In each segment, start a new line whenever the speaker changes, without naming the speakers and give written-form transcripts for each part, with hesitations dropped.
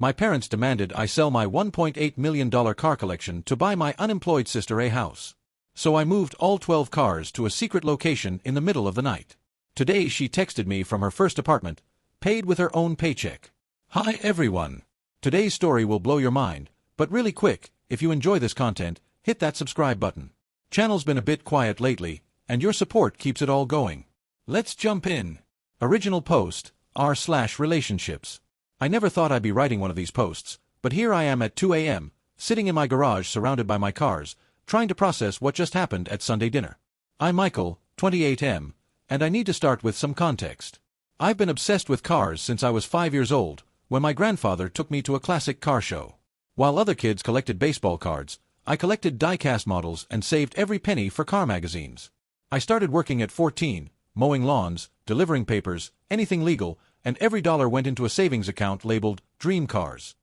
My parents demanded I sell my $1.8 million car collection to buy my unemployed sister a house. So I moved all 12 cars to a secret location in the middle of the night. Today she texted me from her first apartment, paid with her own paycheck. Hi everyone. Today's story will blow your mind, but really quick, if you enjoy this content, hit that subscribe button. Channel's been a bit quiet lately, and your support keeps it all going. Let's jump in. Original post, r/relationships. I never thought I'd be writing one of these posts, but here I am at 2 a.m., sitting in my garage surrounded by my cars, trying to process what just happened at Sunday dinner. I'm Michael, 28M, and I need to start with some context. I've been obsessed with cars since I was 5 years old, when my grandfather took me to a classic car show. While other kids collected baseball cards, I collected die-cast models and saved every penny for car magazines. I started working at 14, mowing lawns, delivering papers, anything legal, and every dollar went into a savings account labeled Dream Cars.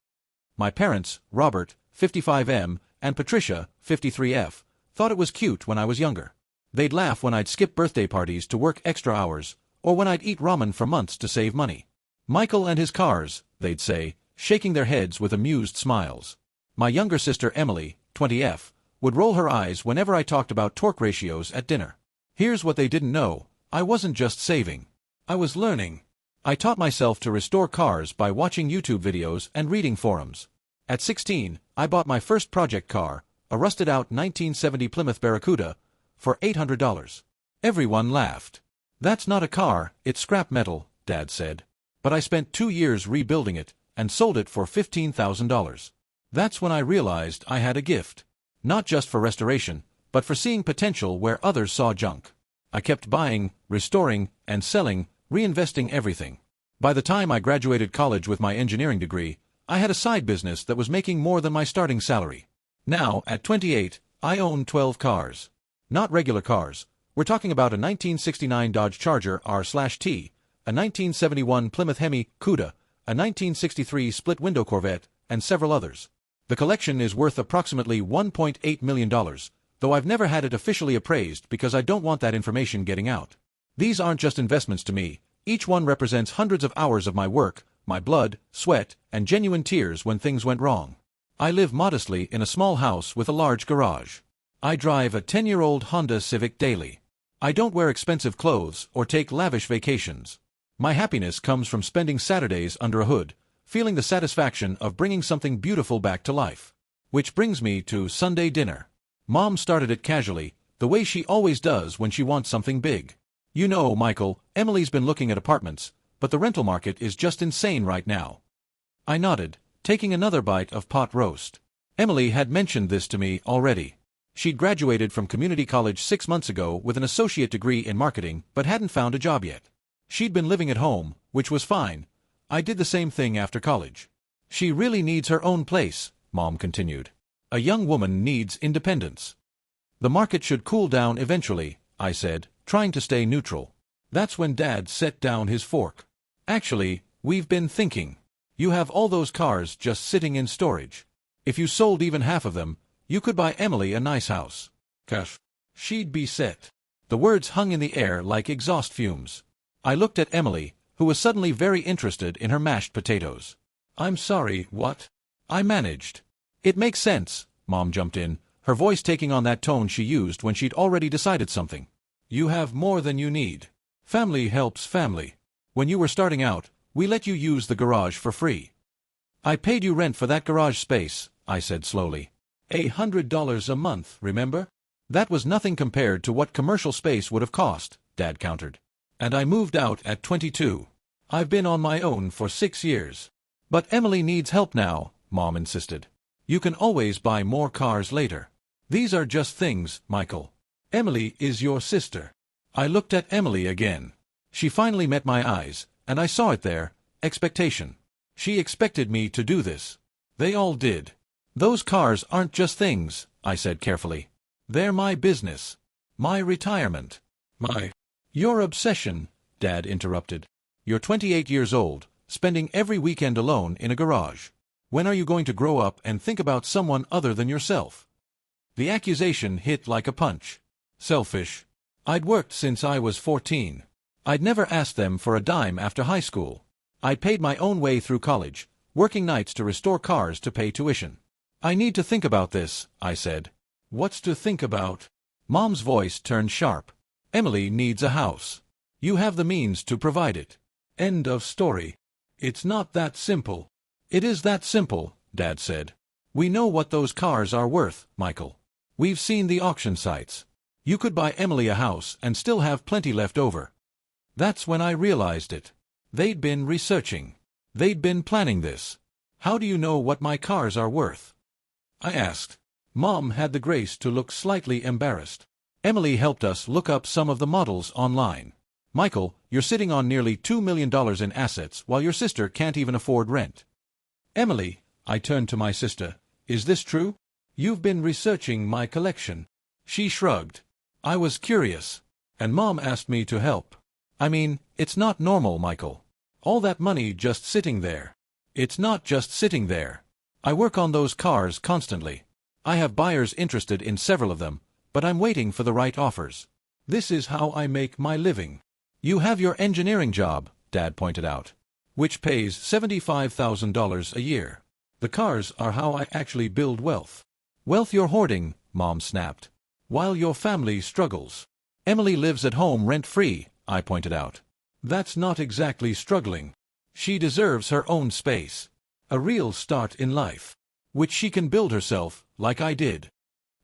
My parents, Robert, 55M, and Patricia, 53F, thought it was cute when I was younger. They'd laugh when I'd skip birthday parties to work extra hours, or when I'd eat ramen for months to save money. Michael and his cars, they'd say, shaking their heads with amused smiles. My younger sister Emily, 20F, would roll her eyes whenever I talked about torque ratios at dinner. Here's what they didn't know: I wasn't just saving. I was learning. I taught myself to restore cars by watching YouTube videos and reading forums. At 16, I bought my first project car, a rusted-out 1970 Plymouth Barracuda, for $800. Everyone laughed. "That's not a car, it's scrap metal," Dad said. But I spent 2 years rebuilding it, and sold it for $15,000. That's when I realized I had a gift. Not just for restoration, but for seeing potential where others saw junk. I kept buying, restoring, and selling, reinvesting everything. By the time I graduated college with my engineering degree, I had a side business that was making more than my starting salary. Now, at 28, I own 12 cars. Not regular cars. We're talking about a 1969 Dodge Charger R/T, a 1971 Plymouth Hemi Cuda, a 1963 split-window Corvette, and several others. The collection is worth approximately $1.8 million, though I've never had it officially appraised because I don't want that information getting out. These aren't just investments to me. Each one represents hundreds of hours of my work, my blood, sweat, and genuine tears when things went wrong. I live modestly in a small house with a large garage. I drive a 10-year-old Honda Civic daily. I don't wear expensive clothes or take lavish vacations. My happiness comes from spending Saturdays under a hood, feeling the satisfaction of bringing something beautiful back to life. Which brings me to Sunday dinner. Mom started it casually, the way she always does when she wants something big. "You know, Michael, Emily's been looking at apartments, but the rental market is just insane right now." I nodded, taking another bite of pot roast. Emily had mentioned this to me already. She'd graduated from community college 6 months ago with an associate degree in marketing but hadn't found a job yet. She'd been living at home, which was fine. I did the same thing after college. "She really needs her own place," Mom continued. "A young woman needs independence." "The market should cool down eventually," I said, trying to stay neutral. That's when Dad set down his fork. "Actually, we've been thinking. You have all those cars just sitting in storage. If you sold even half of them, you could buy Emily a nice house. Cash. She'd be set." The words hung in the air like exhaust fumes. I looked at Emily, who was suddenly very interested in her mashed potatoes. "I'm sorry, what?" I managed. "It makes sense," Mom jumped in, her voice taking on that tone she used when she'd already decided something. "You have more than you need. Family helps family. When you were starting out, we let you use the garage for free." "I paid you rent for that garage space," I said slowly. $100 a month, remember? "That was nothing compared to what commercial space would have cost," Dad countered. "And I moved out at 22. I've been on my own for 6 years. "But Emily needs help now," Mom insisted. "You can always buy more cars later. These are just things, Michael. Emily is your sister." I looked at Emily again. She finally met my eyes, and I saw it there: expectation. She expected me to do this. They all did. "Those cars aren't just things," I said carefully. "They're my business. My retirement. My—" "Your obsession," Dad interrupted. "You're 28 years old, spending every weekend alone in a garage. When are you going to grow up and think about someone other than yourself?" The accusation hit like a punch. Selfish. I'd worked since I was 14. I'd never asked them for a dime after high school. I'd paid my own way through college, working nights to restore cars to pay tuition. I need to think about this, I said. What's to think about? Mom's voice turned sharp. Emily needs a house. You have the means to provide it. End of story. It's not that simple. It is that simple, Dad said. We know what those cars are worth, Michael. We've seen the auction sites. You could buy Emily a house and still have plenty left over. That's when I realized it. They'd been researching. They'd been planning this. How do you know what my cars are worth? I asked. Mom had the grace to look slightly embarrassed. Emily helped us look up some of the models online. Michael, you're sitting on nearly $2 million in assets while your sister can't even afford rent. Emily, I turned to my sister, is this true? You've been researching my collection. She shrugged. I was curious. And Mom asked me to help. I mean, it's not normal, Michael. All that money just sitting there. It's not just sitting there. I work on those cars constantly. I have buyers interested in several of them, but I'm waiting for the right offers. This is how I make my living. You have your engineering job, Dad pointed out, which pays $75,000 a year. The cars are how I actually build wealth. Wealth you're hoarding, Mom snapped, while your family struggles. Emily lives at home rent-free, I pointed out. That's not exactly struggling. She deserves her own space. A real start in life, which she can build herself, like I did.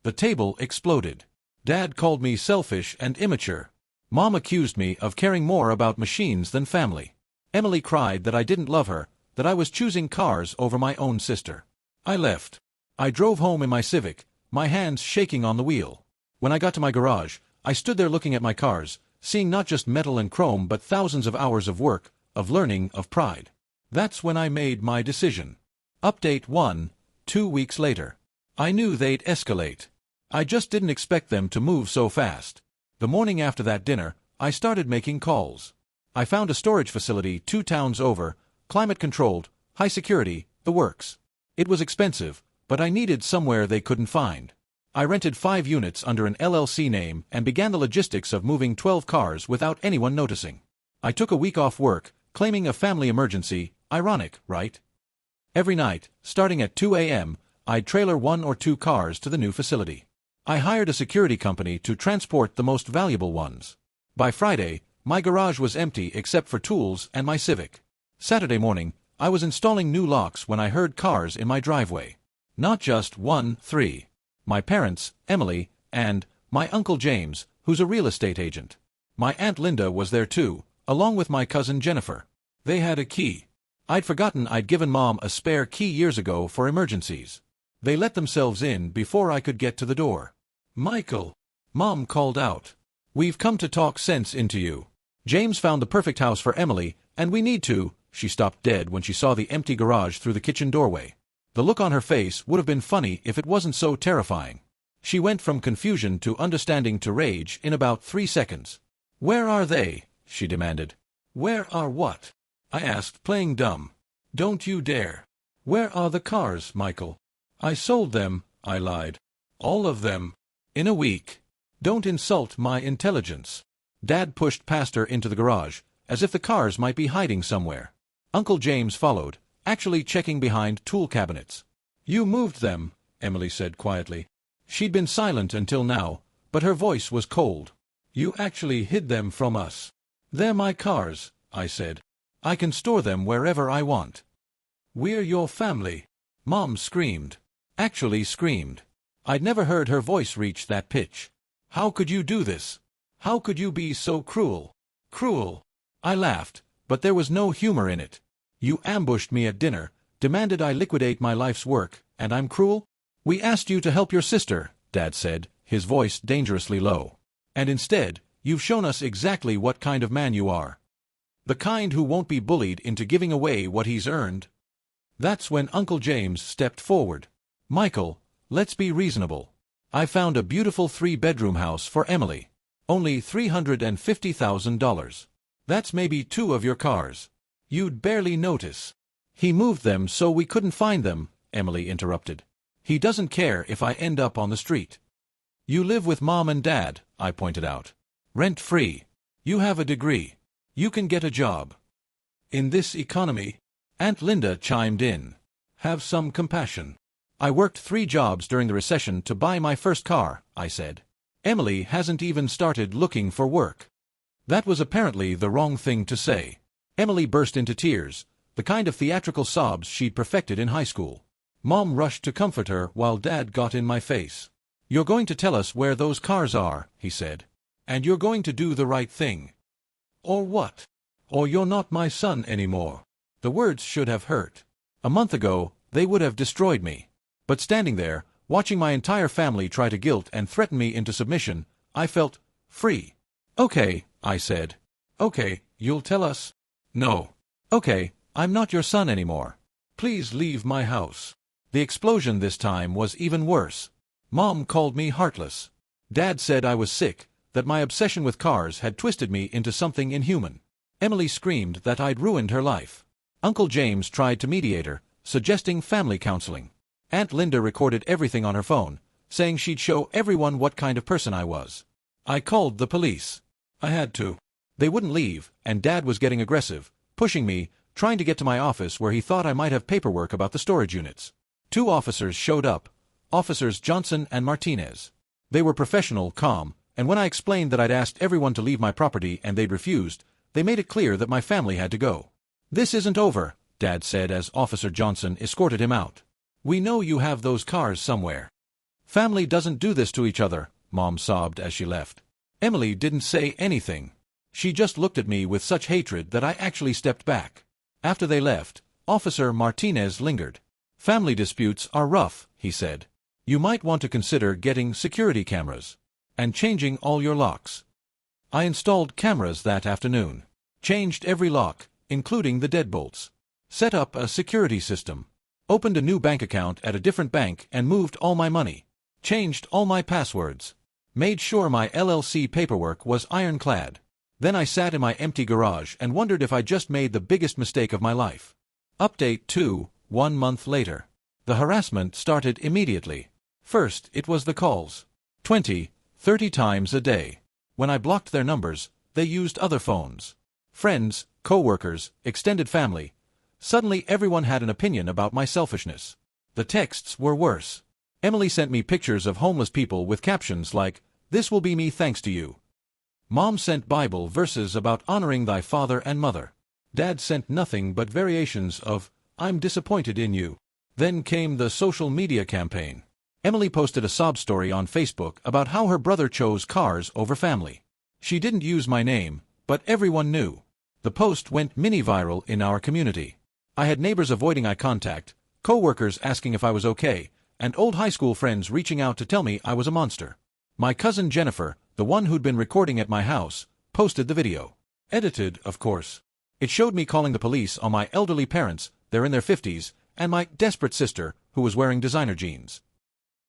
The table exploded. Dad called me selfish and immature. Mom accused me of caring more about machines than family. Emily cried that I didn't love her, that I was choosing cars over my own sister. I left. I drove home in my Civic, my hands shaking on the wheel. When I got to my garage, I stood there looking at my cars, seeing not just metal and chrome but thousands of hours of work, of learning, of pride. That's when I made my decision. Update 1, 2 weeks later. I knew they'd escalate. I just didn't expect them to move so fast. The morning after that dinner, I started making calls. I found a storage facility 2 towns over, climate-controlled, high security, the works. It was expensive, but I needed somewhere they couldn't find. I rented 5 units under an LLC name and began the logistics of moving 12 cars without anyone noticing. I took a week off work, claiming a family emergency. Ironic, right? Every night, starting at 2 a.m., I'd trailer 1 or 2 cars to the new facility. I hired a security company to transport the most valuable ones. By Friday, my garage was empty except for tools and my Civic. Saturday morning, I was installing new locks when I heard cars in my driveway. Not just 1, 3. My parents, Emily, and my Uncle James, who's a real estate agent. My Aunt Linda was there too, along with my cousin Jennifer. They had a key. I'd forgotten I'd given Mom a spare key years ago for emergencies. They let themselves in before I could get to the door. Michael, Mom called out. We've come to talk sense into you. James found the perfect house for Emily, and we need to. She stopped dead when she saw the empty garage through the kitchen doorway. The look on her face would have been funny if it wasn't so terrifying. She went from confusion to understanding to rage in about 3 seconds. Where are they? She demanded. Where are what? I asked, playing dumb. Don't you dare. Where are the cars, Michael? I sold them, I lied. All of them. In a week. Don't insult my intelligence. Dad pushed past her into the garage, as if the cars might be hiding somewhere. Uncle James followed, actually checking behind tool cabinets. You moved them, Emily said quietly. She'd been silent until now, but her voice was cold. You actually hid them from us. They're my cars, I said. I can store them wherever I want. We're your family. Mom screamed. Actually screamed. I'd never heard her voice reach that pitch. How could you do this? How could you be so cruel? Cruel. I laughed, but there was no humor in it. You ambushed me at dinner, demanded I liquidate my life's work, and I'm cruel? We asked you to help your sister, Dad said, his voice dangerously low. And instead, you've shown us exactly what kind of man you are. The kind who won't be bullied into giving away what he's earned. That's when Uncle James stepped forward. Michael, let's be reasonable. I found a beautiful 3-bedroom house for Emily. Only $350,000. That's maybe 2 of your cars. You'd barely notice. He moved them so we couldn't find them, Emily interrupted. He doesn't care if I end up on the street. You live with Mom and Dad, I pointed out. Rent-free. You have a degree. You can get a job. In this economy, Aunt Linda chimed in. Have some compassion. I worked 3 jobs during the recession to buy my first car, I said. Emily hasn't even started looking for work. That was apparently the wrong thing to say. Emily burst into tears, the kind of theatrical sobs she'd perfected in high school. Mom rushed to comfort her while Dad got in my face. You're going to tell us where those cars are, he said. And you're going to do the right thing. Or what? Or you're not my son anymore. The words should have hurt. A month ago, they would have destroyed me. But standing there, watching my entire family try to guilt and threaten me into submission, I felt free. Okay, I said. Okay, you'll tell us? No. Okay, I'm not your son anymore. Please leave my house. The explosion this time was even worse. Mom called me heartless. Dad said I was sick, that my obsession with cars had twisted me into something inhuman. Emily screamed that I'd ruined her life. Uncle James tried to mediate her, suggesting family counseling. Aunt Linda recorded everything on her phone, saying she'd show everyone what kind of person I was. I called the police. I had to. They wouldn't leave, and Dad was getting aggressive, pushing me, trying to get to my office where he thought I might have paperwork about the storage units. 2 officers showed up, Officers Johnson and Martinez. They were professional, calm, and when I explained that I'd asked everyone to leave my property and they'd refused, they made it clear that my family had to go. This isn't over, Dad said as Officer Johnson escorted him out. We know you have those cars somewhere. Family doesn't do this to each other, Mom sobbed as she left. Emily didn't say anything. She just looked at me with such hatred that I actually stepped back. After they left, Officer Martinez lingered. Family disputes are rough, he said. You might want to consider getting security cameras. And changing all your locks. I installed cameras that afternoon. Changed every lock, including the deadbolts. Set up a security system. Opened a new bank account at a different bank and moved all my money. Changed all my passwords. Made sure my LLC paperwork was ironclad. Then I sat in my empty garage and wondered if I'd just made the biggest mistake of my life. Update 2, 1 month later. The harassment started immediately. First, it was the calls. 20, 30 times a day. When I blocked their numbers, they used other phones. Friends, co-workers, extended family. Suddenly everyone had an opinion about my selfishness. The texts were worse. Emily sent me pictures of homeless people with captions like, "This will be me thanks to you." Mom sent Bible verses about honoring thy father and mother. Dad sent nothing but variations of, "I'm disappointed in you." Then came the social media campaign. Emily posted a sob story on Facebook about how her brother chose cars over family. She didn't use my name, but everyone knew. The post went mini-viral in our community. I had neighbors avoiding eye contact, co-workers asking if I was okay, and old high school friends reaching out to tell me I was a monster. My cousin Jennifer, the one who'd been recording at my house, posted the video. Edited, of course. It showed me calling the police on my elderly parents, they're in their 50s, and my desperate sister, who was wearing designer jeans.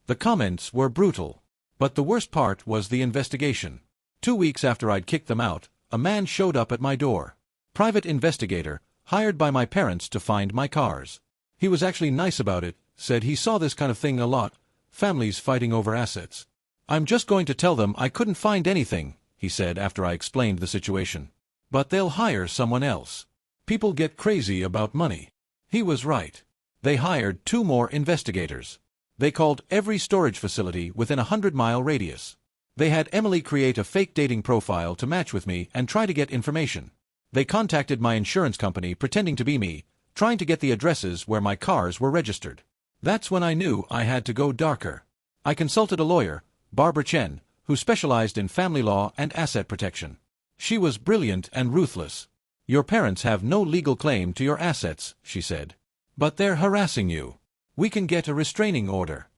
The comments were brutal. But the worst part was the investigation. 2 weeks after I'd kicked them out, a man showed up at my door. Private investigator, hired by my parents to find my cars. He was actually nice about it, said he saw this kind of thing a lot, families fighting over assets. "I'm just going to tell them I couldn't find anything," he said after I explained the situation. "But they'll hire someone else. People get crazy about money." He was right. They hired 2 more investigators. They called every storage facility within a 100-mile radius. They had Emily create a fake dating profile to match with me and try to get information. They contacted my insurance company pretending to be me, trying to get the addresses where my cars were registered. That's when I knew I had to go darker. I consulted a lawyer, Barbara Chen, who specialized in family law and asset protection. She was brilliant and ruthless. "Your parents have no legal claim to your assets," she said. "But they're harassing you. We can get a restraining order."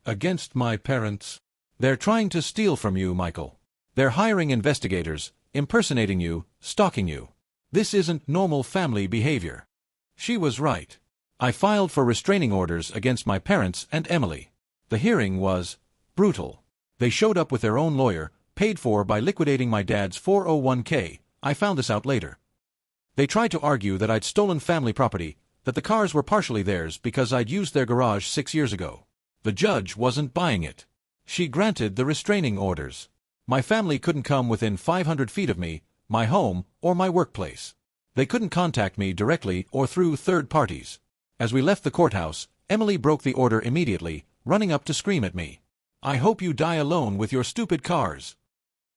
"Against my parents?" "They're trying to steal from you, Michael. They're hiring investigators, impersonating you, stalking you. This isn't normal family behavior." She was right. I filed for restraining orders against my parents and Emily. The hearing was brutal. They showed up with their own lawyer, paid for by liquidating my dad's 401k. I found this out later. They tried to argue that I'd stolen family property, that the cars were partially theirs because I'd used their garage 6 years ago. The judge wasn't buying it. She granted the restraining orders. My family couldn't come within 500 feet of me, my home, or my workplace. They couldn't contact me directly or through third parties. As we left the courthouse, Emily broke the order immediately, running up to scream at me. "I hope you die alone with your stupid cars."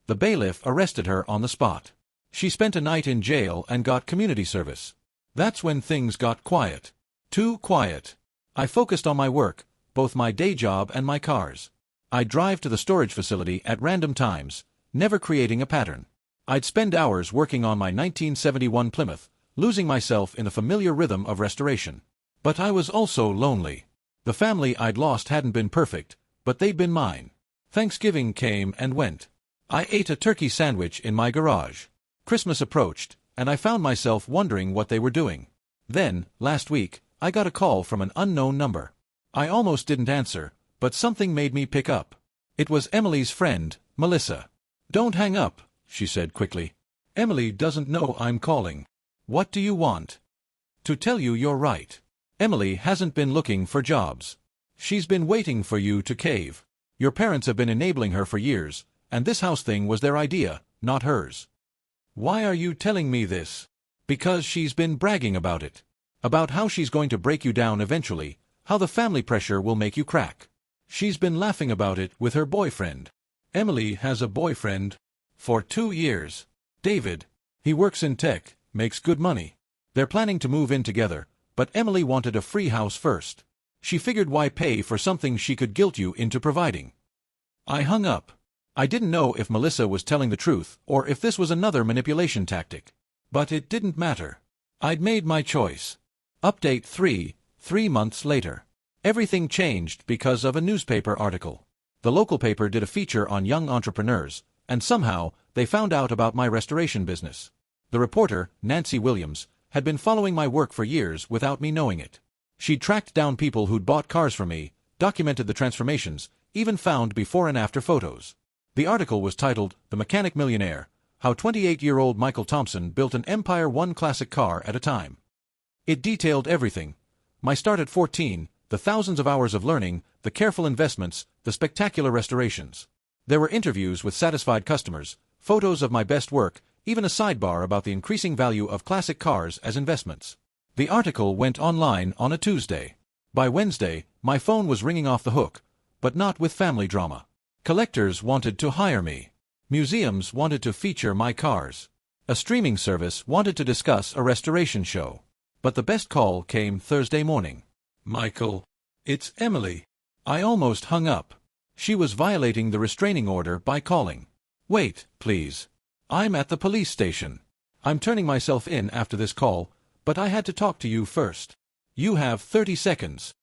The bailiff arrested her on the spot. She spent a night in jail and got community service. That's when things got quiet. Too quiet. I focused on my work, both my day job and my cars. I'd drive to the storage facility at random times, never creating a pattern. I'd spend hours working on my 1971 Plymouth, losing myself in the familiar rhythm of restoration. But I was also lonely. The family I'd lost hadn't been perfect, but they'd been mine. Thanksgiving came and went. I ate a turkey sandwich in my garage. Christmas approached, and I found myself wondering what they were doing. Then, last week, I got a call from an unknown number. I almost didn't answer, but something made me pick up. It was Emily's friend, Melissa. "Don't hang up," she said quickly. "Emily doesn't know I'm calling." "What do you want?" "To tell you you're right. Emily hasn't been looking for jobs. She's been waiting for you to cave. Your parents have been enabling her for years, and this house thing was their idea, not hers." "Why are you telling me this?" "Because she's been bragging about it. About how she's going to break you down eventually, how the family pressure will make you crack. She's been laughing about it with her boyfriend." "Emily has a boyfriend?" "For 2 years. David. He works in tech, makes good money. They're planning to move in together, but Emily wanted a free house first. She figured why pay for something she could guilt you into providing." I hung up. I didn't know if Melissa was telling the truth or if this was another manipulation tactic. But it didn't matter. I'd made my choice. Update 3 months later. Everything changed because of a newspaper article. The local paper did a feature on young entrepreneurs, and somehow they found out about my restoration business. The reporter, Nancy Williams, had been following my work for years without me knowing it. She'd tracked down people who'd bought cars from me, documented the transformations, even found before and after photos. The article was titled, "The Mechanic Millionaire, How 28-Year-Old Michael Thompson Built an Empire One Classic Car at a Time." It detailed everything. My start at 14, the thousands of hours of learning, the careful investments, the spectacular restorations. There were interviews with satisfied customers, photos of my best work, even a sidebar about the increasing value of classic cars as investments. The article went online on a Tuesday. By Wednesday, my phone was ringing off the hook, but not with family drama. Collectors wanted to hire me. Museums wanted to feature my cars. A streaming service wanted to discuss a restoration show. But the best call came Thursday morning. "Michael, it's Emily." I almost hung up. She was violating the restraining order by calling. "Wait, please. I'm at the police station. I'm turning myself in after this call, but I had to talk to you first. You have 30 seconds.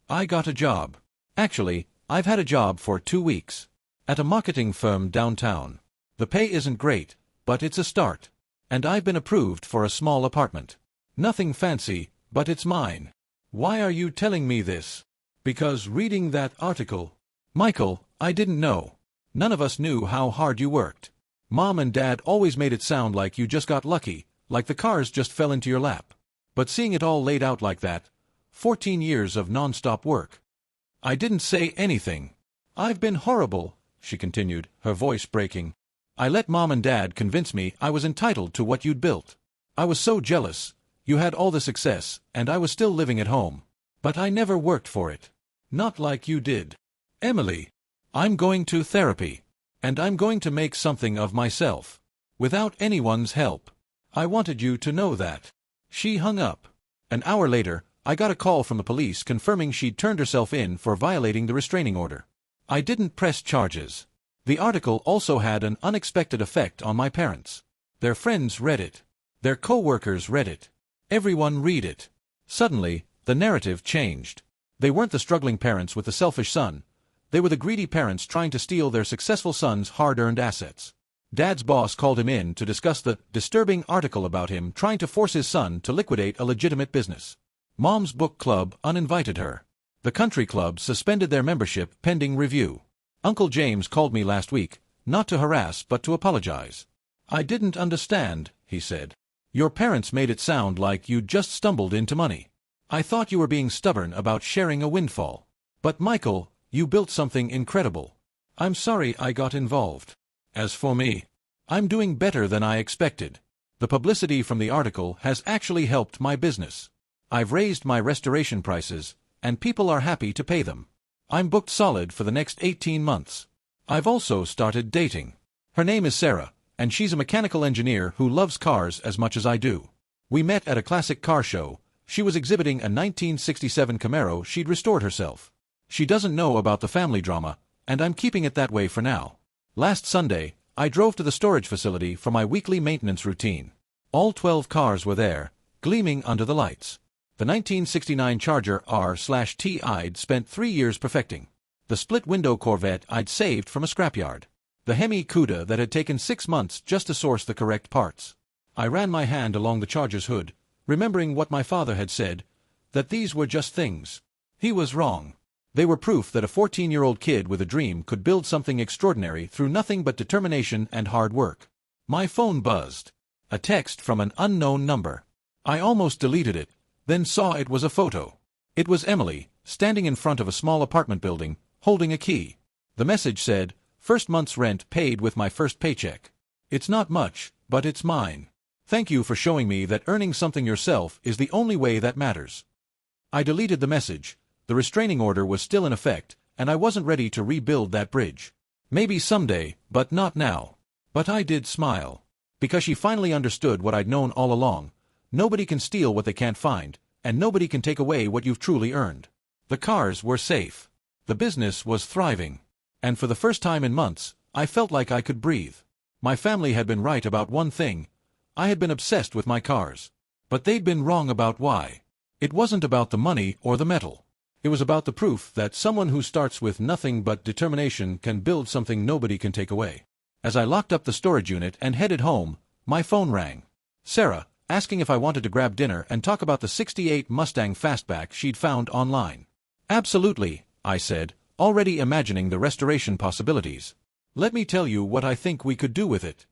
I got a job. Actually, I've had a job for 2 weeks. At a marketing firm downtown. The pay isn't great, but it's a start. And I've been approved for a small apartment. Nothing fancy, but it's mine." "Why are you telling me this?" "Because reading that article." "Michael, I didn't know. None of us knew how hard you worked. Mom and Dad always made it sound like you just got lucky, like the cars just fell into your lap. But seeing it all laid out like that, 14 years of non-stop work." I didn't say anything. "I've been horrible," she continued, her voice breaking. "I let Mom and Dad convince me I was entitled to what you'd built. I was so jealous. You had all the success, and I was still living at home. But I never worked for it. Not like you did. Emily, I'm going to therapy. And I'm going to make something of myself. Without anyone's help. I wanted you to know that." She hung up. An hour later, I got a call from the police confirming she'd turned herself in for violating the restraining order. I didn't press charges. The article also had an unexpected effect on my parents. Their friends read it. Their co-workers read it. Everyone read it. Suddenly, the narrative changed. They weren't the struggling parents with the selfish son. They were the greedy parents trying to steal their successful son's hard-earned assets. Dad's boss called him in to discuss the disturbing article about him trying to force his son to liquidate a legitimate business. Mom's book club uninvited her. The country club suspended their membership pending review. Uncle James called me last week, not to harass but to apologize. "I didn't understand," he said. "Your parents made it sound like you'd just stumbled into money. I thought you were being stubborn about sharing a windfall. But Michael, you built something incredible. I'm sorry I got involved. As for me, I'm doing better than I expected. The publicity from the article has actually helped my business. I've raised my restoration prices, and people are happy to pay them. I'm booked solid for the next 18 months. I've also started dating. Her name is Sarah, and she's a mechanical engineer who loves cars as much as I do. We met at a classic car show. She was exhibiting a 1967 Camaro she'd restored herself. She doesn't know about the family drama, and I'm keeping it that way for now. Last Sunday, I drove to the storage facility for my weekly maintenance routine. All 12 cars were there, gleaming under the lights. The 1969 Charger R/T I'd spent 3 years perfecting. The split-window Corvette I'd saved from a scrapyard. The Hemi Cuda that had taken 6 months just to source the correct parts. I ran my hand along the Charger's hood, remembering what my father had said, that these were just things. He was wrong. They were proof that a 14-year-old kid with a dream could build something extraordinary through nothing but determination and hard work. My phone buzzed. A text from an unknown number. I almost deleted it, then saw it was a photo. It was Emily, standing in front of a small apartment building, holding a key. The message said, "First month's rent paid with my first paycheck. It's not much, but it's mine. Thank you for showing me that earning something yourself is the only way that matters." I deleted the message. The restraining order was still in effect, and I wasn't ready to rebuild that bridge. Maybe someday, but not now. But I did smile. Because she finally understood what I'd known all along. Nobody can steal what they can't find, and nobody can take away what you've truly earned. The cars were safe. The business was thriving. And for the first time in months, I felt like I could breathe. My family had been right about one thing. I had been obsessed with my cars. But they'd been wrong about why. It wasn't about the money or the metal. It was about the proof that someone who starts with nothing but determination can build something nobody can take away. As I locked up the storage unit and headed home, my phone rang. Sarah, asking if I wanted to grab dinner and talk about the '68 Mustang Fastback she'd found online. Absolutely, I said, already imagining the restoration possibilities. Let me tell you what I think we could do with it.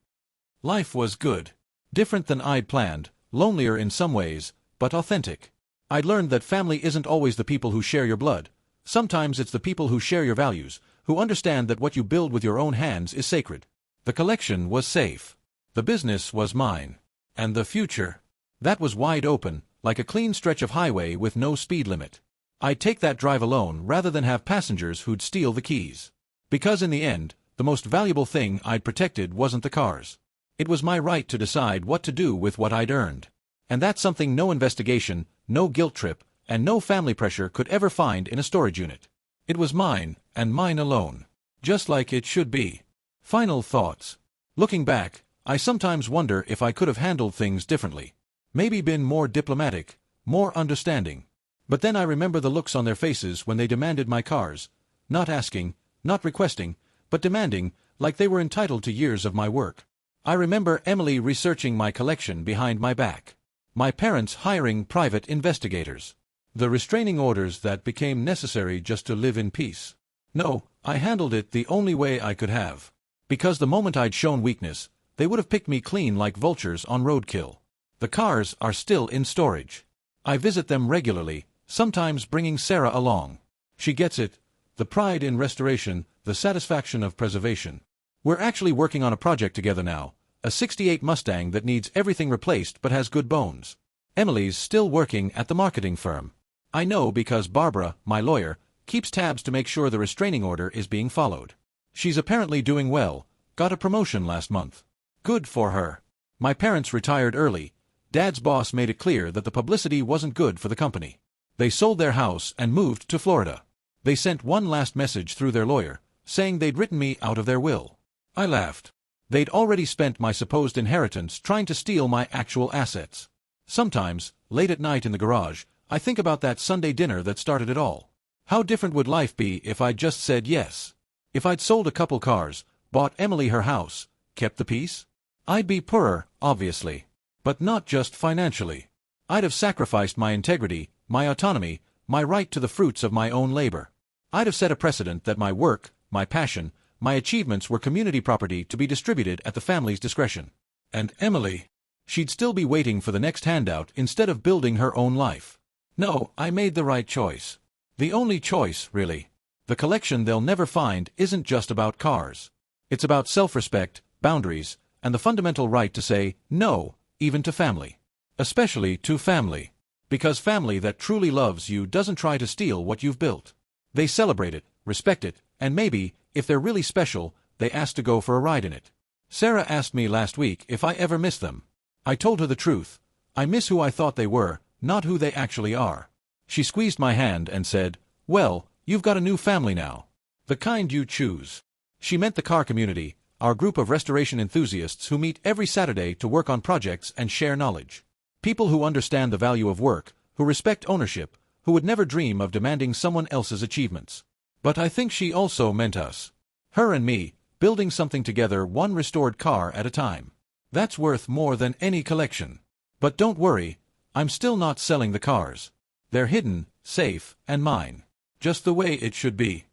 Life was good. Different than I'd planned, lonelier in some ways, but authentic. I'd learned that family isn't always the people who share your blood. Sometimes it's the people who share your values, who understand that what you build with your own hands is sacred. The collection was safe. The business was mine. And the future? That was wide open, like a clean stretch of highway with no speed limit. I'd take that drive alone rather than have passengers who'd steal the keys. Because in the end, the most valuable thing I'd protected wasn't the cars. It was my right to decide what to do with what I'd earned. And that's something no investigation, no guilt trip, and no family pressure could ever find in a storage unit. It was mine, and mine alone. Just like it should be. Final thoughts. Looking back, I sometimes wonder if I could have handled things differently. Maybe been more diplomatic, more understanding. But then I remember the looks on their faces when they demanded my cars. Not asking, not requesting, but demanding, like they were entitled to years of my work. I remember Emily researching my collection behind my back. My parents hiring private investigators. The restraining orders that became necessary just to live in peace. No, I handled it the only way I could have. Because the moment I'd shown weakness, they would have picked me clean like vultures on roadkill. The cars are still in storage. I visit them regularly, sometimes bringing Sarah along. She gets it, the pride in restoration, the satisfaction of preservation. We're actually working on a project together now, a '68 Mustang that needs everything replaced but has good bones. Emily's still working at the marketing firm. I know because Barbara, my lawyer, keeps tabs to make sure the restraining order is being followed. She's apparently doing well, got a promotion last month. Good for her. My parents retired early. Dad's boss made it clear that the publicity wasn't good for the company. They sold their house and moved to Florida. They sent one last message through their lawyer, saying they'd written me out of their will. I laughed. They'd already spent my supposed inheritance trying to steal my actual assets. Sometimes, late at night in the garage, I think about that Sunday dinner that started it all. How different would life be if I'd just said yes? If I'd sold a couple cars, bought Emily her house, kept the peace? I'd be poorer, obviously. But not just financially. I'd have sacrificed my integrity, my autonomy, my right to the fruits of my own labor. I'd have set a precedent that my work, my passion, my achievements were community property to be distributed at the family's discretion. And Emily, she'd still be waiting for the next handout instead of building her own life. No, I made the right choice. The only choice, really. The collection they'll never find isn't just about cars. It's about self-respect, boundaries, and the fundamental right to say no even to family. Especially to family. Because family that truly loves you doesn't try to steal what you've built. They celebrate it, respect it, and maybe, if they're really special, they ask to go for a ride in it. Sarah asked me last week if I ever miss them. I told her the truth. I miss who I thought they were, not who they actually are. She squeezed my hand and said, "Well, you've got a new family now. The kind you choose." She meant the car community, our group of restoration enthusiasts who meet every Saturday to work on projects and share knowledge. People who understand the value of work, who respect ownership, who would never dream of demanding someone else's achievements. But I think she also meant us. Her and me, building something together, one restored car at a time. That's worth more than any collection. But don't worry, I'm still not selling the cars. They're hidden, safe, and mine. Just the way it should be.